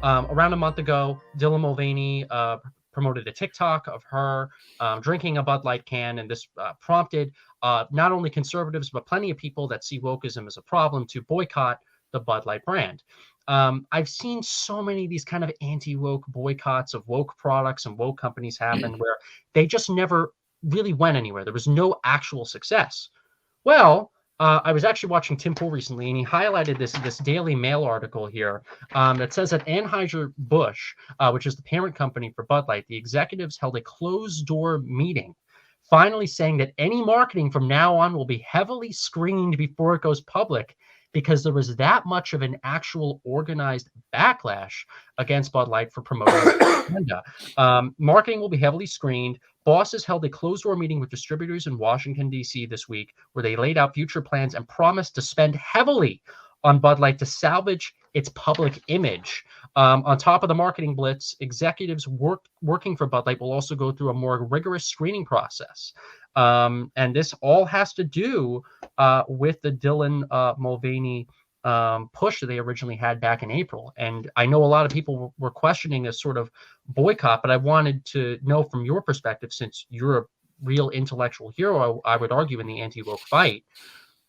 Around a month ago, Dylan Mulvaney promoted a TikTok of her drinking a Bud Light can, and this prompted not only conservatives, but plenty of people that see wokeism as a problem to boycott the Bud Light brand. I've seen so many of these kind of anti-woke boycotts of woke products and woke companies happen where they just never really went anywhere. There was no actual success. Well, I was actually watching Tim Pool recently, and he highlighted this Daily Mail article here that says that Anheuser-Busch, which is the parent company for Bud Light, the executives held a closed-door meeting, finally saying that any marketing from now on will be heavily screened before it goes public because there was that much of an actual organized backlash against Bud Light for promoting the agenda. Marketing will be heavily screened. Bosses held a closed-door meeting with distributors in Washington, D.C. this week, where they laid out future plans and promised to spend heavily on Bud Light to salvage its public image. On top of the marketing blitz, executives working for Bud Light will also go through a more rigorous screening process. And this all has to do with the Dylan Mulvaney push that they originally had back in April. And I know a lot of people were questioning this sort of boycott, but I wanted to know from your perspective, since you're a real intellectual hero, I would argue, in the anti-woke fight,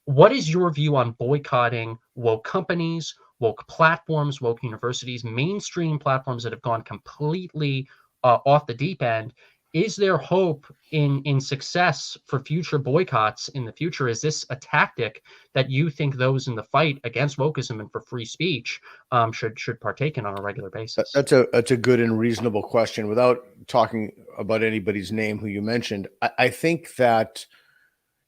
what is your view on boycotting woke companies, woke platforms, woke universities, mainstream platforms that have gone completely off the deep end? Is there hope in success for future boycotts in the future? Is this a tactic that you think those in the fight against wokeism and for free speech should partake in on a regular basis? That's a good and reasonable question. Without talking about anybody's name who you mentioned, I think that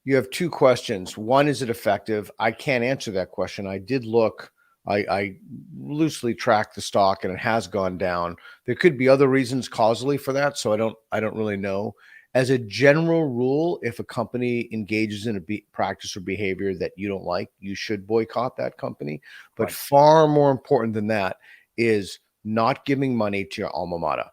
you have two questions. One, is it effective? I can't answer that question. I did look. I loosely track the stock, and it has gone down. There could be other reasons causally for that, so I don't really know. As a general rule, if a company engages in a practice or behavior that you don't like, you should boycott that company. But Right. far more important than that is not giving money to your alma mater.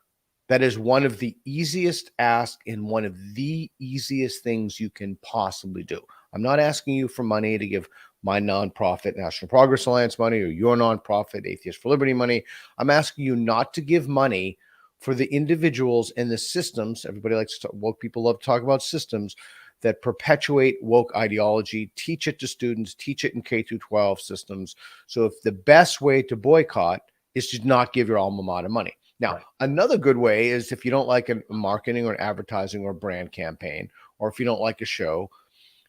That is one of the easiest ask and one of the easiest things you can possibly do. I'm not asking you for money to give my nonprofit, National Progress Alliance, money, or your nonprofit, Atheists for Liberty, money. I'm asking you not to give money for the individuals and the systems. Everybody likes to talk, woke people love to talk about systems that perpetuate woke ideology, teach it to students, teach it in K through 12 systems. So if the best way to boycott is to not give your alma mater money. Now, Right. Another good way is if you don't like a marketing or advertising or brand campaign, or if you don't like a show,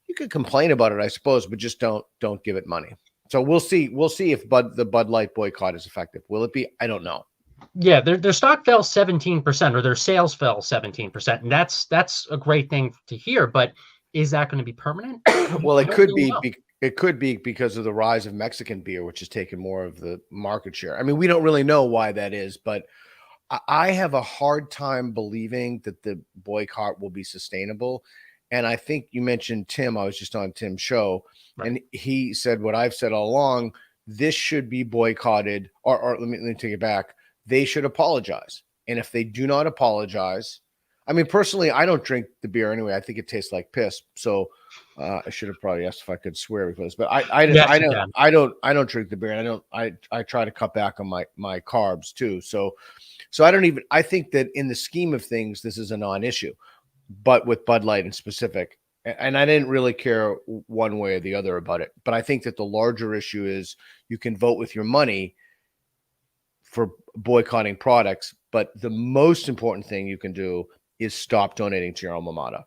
you could complain about it, I suppose, but just don't give it money. So we'll see. We'll see if the Bud Light boycott is effective. Will it be? I don't know. Yeah, their stock fell 17%, or their sales fell 17%, and that's a great thing to hear. But is that going to be permanent? Well, I it don't could really be. know. It could be because of the rise of Mexican beer, which has taken more of the market share. I mean, we don't really know why that is, but I have a hard time believing that the boycott will be sustainable. And I think you mentioned Tim. I was just on Tim's show, Right. and he said what I've said all along. This should be boycotted, or let me take it back. They should apologize. And if they do not apologize, I mean, personally, I don't drink the beer anyway. I think it tastes like piss. So I should have probably asked if I could swear before this, but Yes, you can. I don't drink the beer, and I try to cut back on my carbs too. So I don't even, I think that in the scheme of things, this is a non-issue, but with Bud Light in specific, and I didn't really care one way or the other about it. But I think that the larger issue is you can vote with your money for boycotting products, but the most important thing you can do is stop donating to your alma mater.